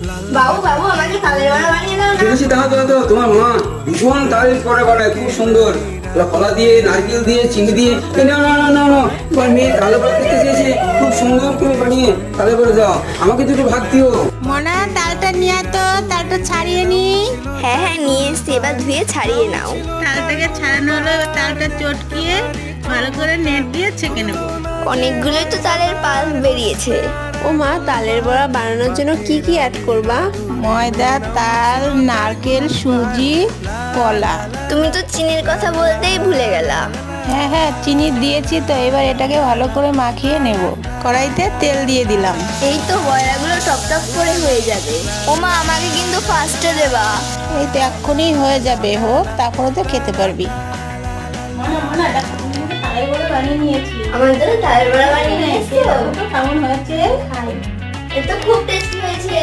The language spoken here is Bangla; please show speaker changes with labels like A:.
A: বাবু বাবু আমাকে তালের বড়া বানিয়ে দাও না।
B: দেখেছি, দাও দাও দাও, তোমার মা ভীষণ তালের বড়া বানায়, খুব সুন্দর। কলা দিয়ে, নারকেল দিয়ে, চিনি দিয়ে। না না না না না, তোমার মেয়ে তালের বড়া খেতে চেয়েছে, খুব সুন্দর করে বানিয়ে তালের বড়া দাও। আমাকে দুটো ভাগ দিও।
C: মনা, তালটা নিয়ে তো, তালটা ছাড়িয়ে নি।
A: হ্যাঁ হ্যাঁ নিয়ে এসছি, এবার ধুয়ে ছাড়িয়ে নাও।
C: তালটাকে ছাড়ানো হলো, এবার তালটা চটকিয়ে ভালো করে নেট দিয়ে ছেঁকে নেবো।
A: অনেকগুলোই তো তালের পাল্প বেরিয়েছে। ও মা, তালের বড়া বানানোর জন্য কি কি অ্যাড করবা?
C: ময়দা, তাল, নারকেল, সুজি, কলা।
A: তুমি তো চিনির কথা বলতেই ভুলে গেলা।
C: হ্যাঁ হ্যাঁ, চিনি দিয়েছি তো। এবার এটাকে ভালো করে মাখিয়ে নেব। কড়াইতে তেল দিয়ে দিলাম।
A: এই তো বড়াগুলো টপ টপ করে হয়ে যাবে। ও মা, আমাকে কিন্তু ফার্স্টে দেবা।
C: এই তো এক্ষুনি হয়ে যাবে, হোক, তারপরে তো খেতে পারবি।
A: আমাদের তালের বড়া বানিয়ে নিয়ে এসছো?
C: কেমন হয়েছে?
A: এটা তো খুব টেস্টি হয়েছে।